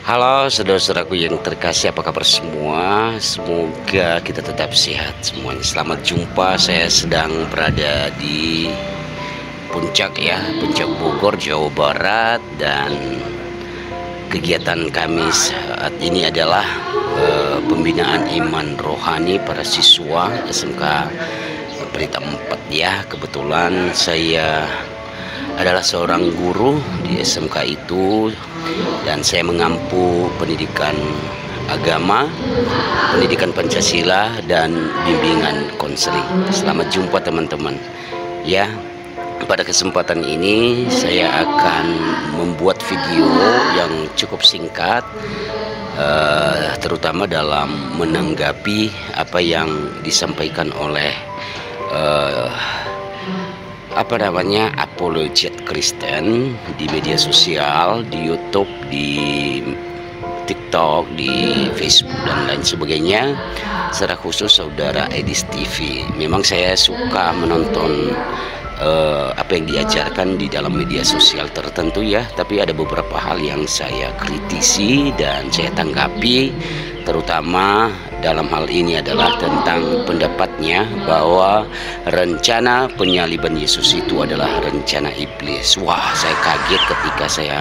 Halo saudara-saudaraku yang terkasih, apa kabar semua? Semoga kita tetap sehat semuanya. Selamat jumpa, saya sedang berada di puncak Puncak Bogor, Jawa Barat. Dan kegiatan kami saat ini adalah pembinaan iman rohani para siswa SMK Pelita 4 ya. Kebetulan saya adalah seorang guru di SMK itu, dan saya mengampu pendidikan agama, pendidikan Pancasila, dan bimbingan konseling. Selamat jumpa teman-teman ya. Pada kesempatan ini saya akan membuat video yang cukup singkat, terutama dalam menanggapi apa yang disampaikan oleh apologet Kristen di media sosial, di YouTube, di TikTok, di Facebook, dan lain sebagainya. Secara khusus saudara Edis TV. Memang saya suka menonton apa yang diajarkan di dalam media sosial tertentu ya, tapi ada beberapa hal yang saya kritisi dan saya tanggapi, terutama dalam hal ini adalah tentang pendapatnya bahwa rencana penyaliban Yesus itu adalah rencana iblis. Wah, saya kaget ketika saya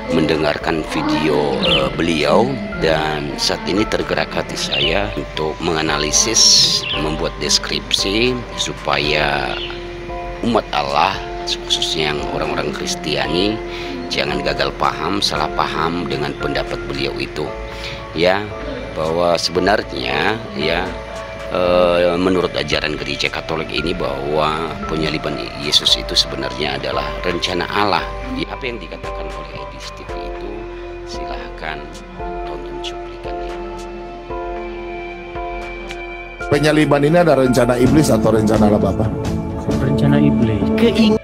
mendengarkan video beliau, dan saat ini tergerak hati saya untuk menganalisis, membuat deskripsi supaya umat Allah, khususnya yang orang-orang Kristiani, jangan gagal paham, salah paham dengan pendapat beliau itu ya, bahwa sebenarnya ya menurut ajaran gereja Katolik ini bahwa penyaliban Yesus itu sebenarnya adalah rencana Allah. Apa yang dikatakan oleh Edis TV itu silahkan tonton cuplikannya. Penyaliban ini ada rencana iblis atau rencana Allah Bapa? Rencana iblis.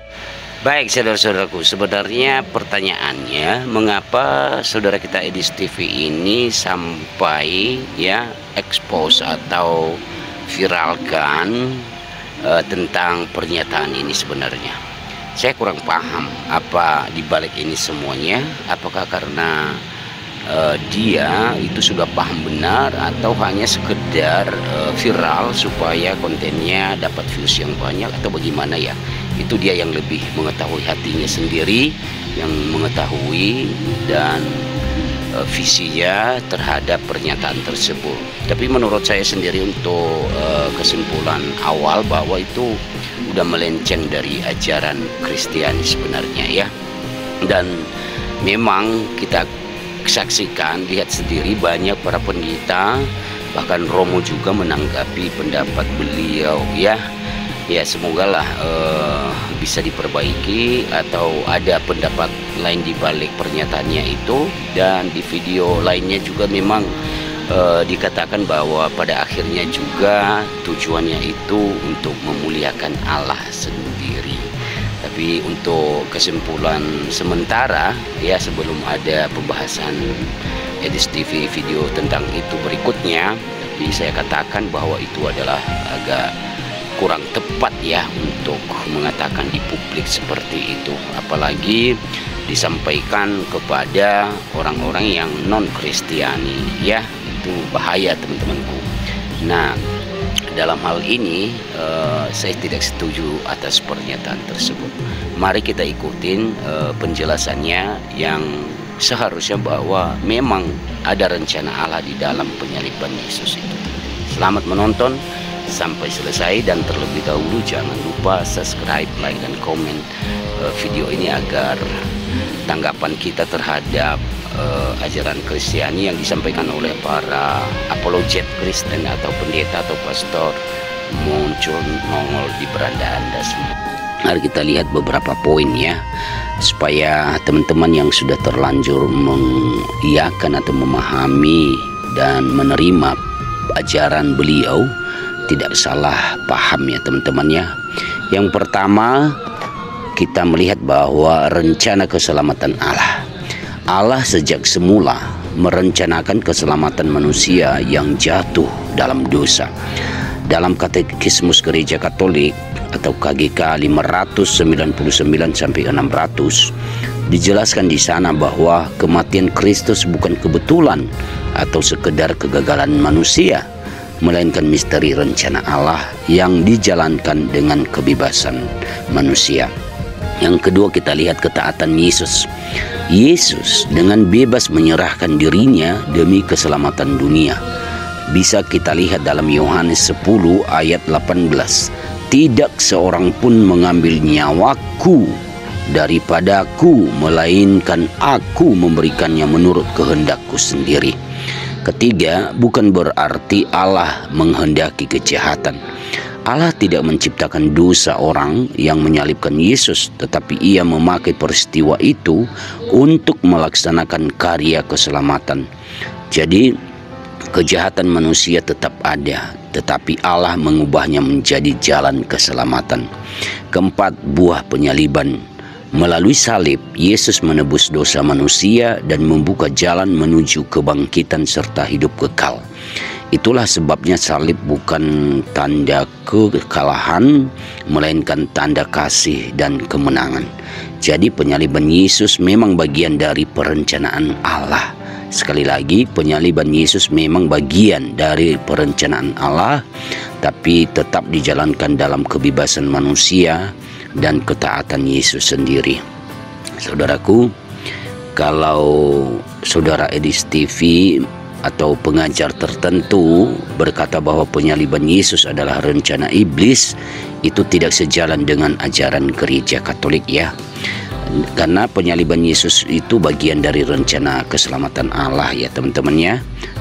Baik saudara-saudaraku, sebenarnya pertanyaannya, mengapa saudara kita Edis TV ini sampai ya expose atau viralkan tentang pernyataan ini sebenarnya? Saya kurang paham apa dibalik ini semuanya. Apakah karena dia itu sudah paham benar, atau hanya sekedar viral supaya kontennya dapat views yang banyak, atau bagaimana ya? Itu dia yang lebih mengetahui, hatinya sendiri yang mengetahui dan visinya terhadap pernyataan tersebut. Tapi menurut saya sendiri, untuk kesimpulan awal, bahwa itu udah melenceng dari ajaran Kristiani sebenarnya ya. Dan memang kita saksikan, lihat sendiri, banyak para pendeta, bahkan Romo juga menanggapi pendapat beliau ya. Ya, semogalah bisa diperbaiki atau ada pendapat lain di balik pernyataannya itu. Dan di video lainnya juga memang dikatakan bahwa pada akhirnya juga tujuannya itu untuk memuliakan Allah sendiri. Tapi untuk kesimpulan sementara ya, sebelum ada pembahasan Edis TV video tentang itu berikutnya, tapi saya katakan bahwa itu adalah agak kurang tepat ya untuk mengatakan di publik seperti itu, apalagi disampaikan kepada orang-orang yang non Kristiani ya. Itu bahaya teman-temanku. Nah, dalam hal ini saya tidak setuju atas pernyataan tersebut. Mari kita ikutin penjelasannya yang seharusnya, bahwa memang ada rencana Allah di dalam penyaliban Yesus itu. Selamat menonton sampai selesai, dan terlebih dahulu jangan lupa subscribe, like, dan komen video ini agar tanggapan kita terhadap ajaran Kristiani yang disampaikan oleh para apologet Kristen atau pendeta atau pastor muncul nongol di beranda Anda semua. Mari kita lihat beberapa poin ya, supaya teman-teman yang sudah terlanjur mengiyakan atau memahami dan menerima ajaran beliau tidak salah paham ya teman-teman ya. Yang pertama, kita melihat bahwa rencana keselamatan Allah sejak semula merencanakan keselamatan manusia yang jatuh dalam dosa. Dalam Katekismus Gereja Katolik atau KGK 599 sampai 600 dijelaskan di sana bahwa kematian Kristus bukan kebetulan atau sekedar kegagalan manusia, melainkan misteri rencana Allah yang dijalankan dengan kebebasan manusia. Yang kedua, kita lihat ketaatan Yesus. Yesus dengan bebas menyerahkan dirinya demi keselamatan dunia. Bisa kita lihat dalam Yohanes 10 ayat 18. Tidak seorang pun mengambil nyawaku daripadaku, melainkan aku memberikannya menurut kehendakku sendiri. Ketiga, bukan berarti Allah menghendaki kejahatan. Allah tidak menciptakan dosa orang yang menyalibkan Yesus, tetapi Ia memakai peristiwa itu untuk melaksanakan karya keselamatan. Jadi, kejahatan manusia tetap ada, tetapi Allah mengubahnya menjadi jalan keselamatan. Keempat, buah penyaliban. Melalui salib, Yesus menebus dosa manusia dan membuka jalan menuju kebangkitan serta hidup kekal. Itulah sebabnya salib bukan tanda kekalahan, melainkan tanda kasih dan kemenangan. Jadi penyaliban Yesus memang bagian dari perencanaan Allah. Sekali lagi, penyaliban Yesus memang bagian dari perencanaan Allah, tapi tetap dijalankan dalam kebebasan manusia dan ketaatan Yesus sendiri. Saudaraku, kalau saudara Edis TV atau pengajar tertentu berkata bahwa penyaliban Yesus adalah rencana iblis, itu tidak sejalan dengan ajaran Gereja Katolik ya. Karena penyaliban Yesus itu bagian dari rencana keselamatan Allah ya teman-teman ya.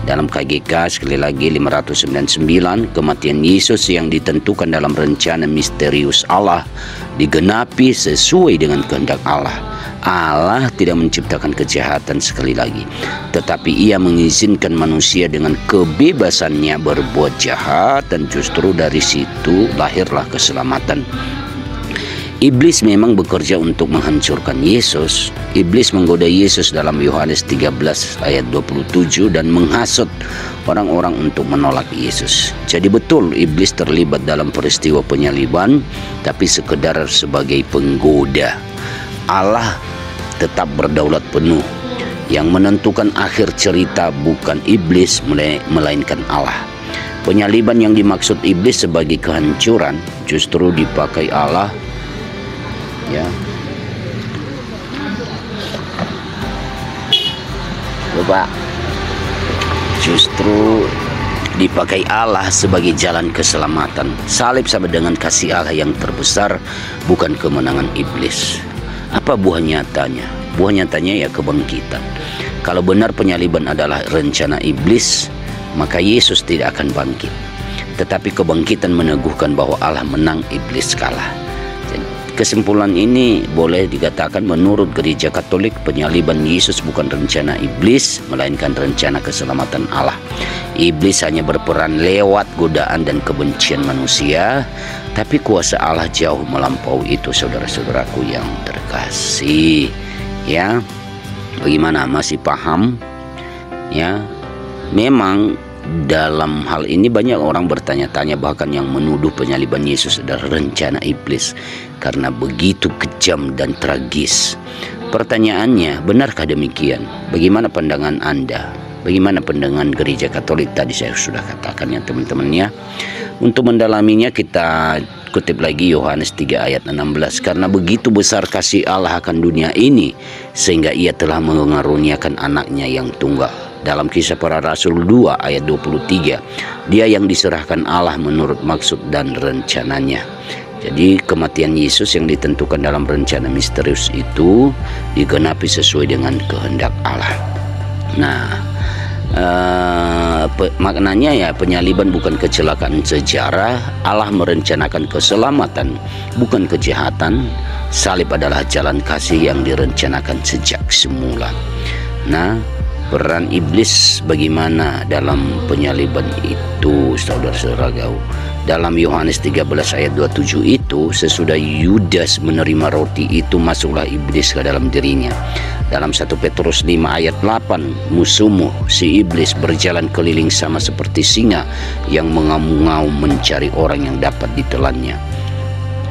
Dalam KGK sekali lagi 599, kematian Yesus yang ditentukan dalam rencana misterius Allah digenapi sesuai dengan kehendak Allah. Allah tidak menciptakan kejahatan sekali lagi, tetapi Ia mengizinkan manusia dengan kebebasannya berbuat jahat, dan justru dari situ lahirlah keselamatan. Iblis memang bekerja untuk menghancurkan Yesus. Iblis menggoda Yesus dalam Yohanes 13 ayat 27 dan menghasut orang-orang untuk menolak Yesus. Jadi betul iblis terlibat dalam peristiwa penyaliban, tapi sekedar sebagai penggoda. Allah tetap berdaulat penuh. Yang menentukan akhir cerita bukan iblis, melainkan Allah. Penyaliban yang dimaksud iblis sebagai kehancuran justru dipakai Allah ya. Coba, justru dipakai Allah sebagai jalan keselamatan. Salib sama dengan kasih Allah yang terbesar, bukan kemenangan iblis. Apa buah nyatanya? Buah nyatanya ya kebangkitan. Kalau benar penyaliban adalah rencana iblis, maka Yesus tidak akan bangkit. Tetapi kebangkitan meneguhkan bahwa Allah menang, iblis kalah. Kesimpulan ini boleh dikatakan menurut Gereja Katolik, penyaliban Yesus bukan rencana iblis, melainkan rencana keselamatan Allah. Iblis hanya berperan lewat godaan dan kebencian manusia, tapi kuasa Allah jauh melampaui itu, saudara-saudaraku yang terkasih. Ya, bagaimana, masih paham? Ya, memang dalam hal ini banyak orang bertanya-tanya, bahkan yang menuduh penyaliban Yesus adalah rencana iblis karena begitu kejam dan tragis. Pertanyaannya, benarkah demikian? Bagaimana pandangan Anda? Bagaimana pandangan Gereja Katolik? Tadi saya sudah katakan ya teman-teman ya. Untuk mendalaminya kita kutip lagi Yohanes 3 ayat 16. Karena begitu besar kasih Allah akan dunia ini, sehingga Ia telah mengaruniakan anaknya yang tunggal. Dalam Kisah Para Rasul 2 ayat 23, Dia yang diserahkan Allah menurut maksud dan rencananya. Jadi kematian Yesus yang ditentukan dalam rencana misterius itu digenapi sesuai dengan kehendak Allah. Nah, maknanya ya, penyaliban bukan kecelakaan sejarah. Allah merencanakan keselamatan, bukan kejahatan. Salib adalah jalan kasih yang direncanakan sejak semula. Nah, Peran iblis bagaimana dalam penyaliban itu, saudara-saudara? Dalam Yohanes 13 ayat 27 itu, sesudah Yudas menerima roti itu, masuklah iblis ke dalam dirinya. Dalam 1 Petrus 5 ayat 8, musuhmu si iblis berjalan keliling sama seperti singa yang mengaum-ngaum mencari orang yang dapat ditelannya.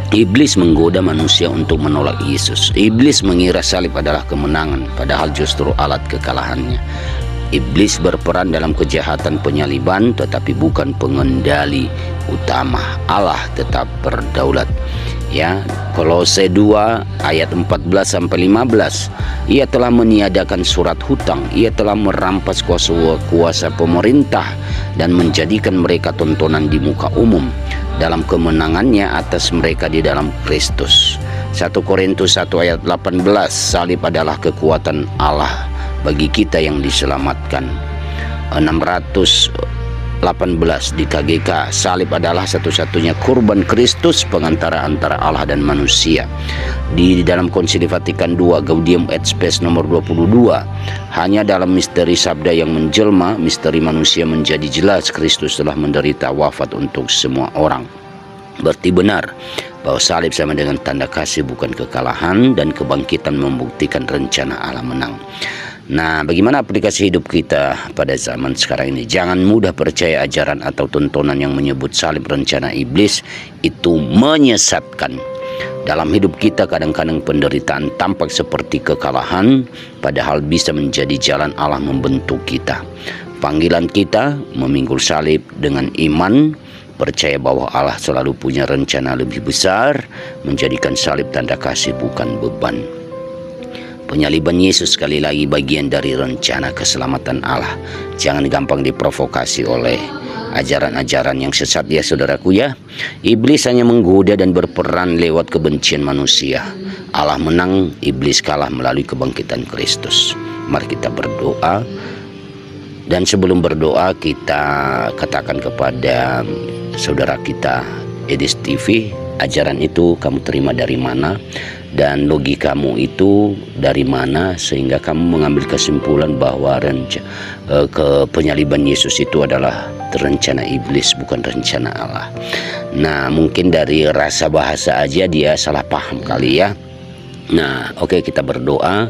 Iblis menggoda manusia untuk menolak Yesus. Iblis mengira salib adalah kemenangan, padahal justru alat kekalahannya. Iblis berperan dalam kejahatan penyaliban, tetapi bukan pengendali utama. Allah tetap berdaulat. Ya, Kolose 2 ayat 14 sampai 15. Ia telah meniadakan surat hutang, ia telah merampas kuasa pemerintah dan menjadikan mereka tontonan di muka umum dalam kemenangannya atas mereka di dalam Kristus. 1 Korintus 1 ayat 18, salib adalah kekuatan Allah bagi kita yang diselamatkan. 618 di KGK, salib adalah satu-satunya kurban Kristus pengantara antara Allah dan manusia. Di dalam Konsili Vatikan II Gaudium et Spes nomor 22, hanya dalam misteri sabda yang menjelma, misteri manusia menjadi jelas, Kristus telah menderita wafat untuk semua orang. Berarti benar bahwa salib sama dengan tanda kasih, bukan kekalahan, dan kebangkitan membuktikan rencana Allah menang. Nah, bagaimana aplikasi hidup kita pada zaman sekarang ini? Jangan mudah percaya ajaran atau tontonan yang menyebut salib rencana iblis itu menyesatkan. Dalam hidup kita kadang-kadang penderitaan tampak seperti kekalahan, padahal bisa menjadi jalan Allah membentuk kita. Panggilan kita memikul salib dengan iman, percaya bahwa Allah selalu punya rencana lebih besar, menjadikan salib tanda kasih bukan beban. Penyaliban Yesus sekali lagi bagian dari rencana keselamatan Allah. Jangan gampang diprovokasi oleh ajaran-ajaran yang sesat ya saudaraku ya. Iblis hanya menggoda dan berperan lewat kebencian manusia. Allah menang, iblis kalah melalui kebangkitan Kristus. Mari kita berdoa. Dan sebelum berdoa, kita katakan kepada saudara kita Edis TV, ajaran itu kamu terima dari mana, dan logikamu itu dari mana, sehingga kamu mengambil kesimpulan bahwa penyaliban Yesus itu adalah rencana iblis, bukan rencana Allah. Nah, mungkin dari rasa bahasa aja dia salah paham kali ya. Nah, oke, kita berdoa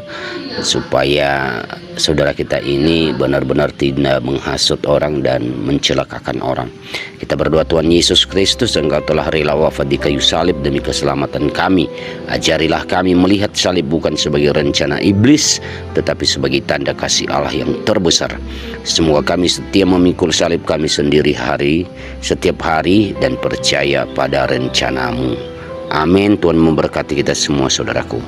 supaya saudara kita ini benar-benar tidak menghasut orang dan mencelakakan orang. Kita berdoa, Tuhan Yesus Kristus, Engkau telah rela wafat di kayu salib demi keselamatan kami. Ajarilah kami melihat salib bukan sebagai rencana iblis, tetapi sebagai tanda kasih Allah yang terbesar. Semoga kami setia memikul salib kami sendiri setiap hari dan percaya pada rencana-Mu. Amin. Tuhan memberkati kita semua saudaraku.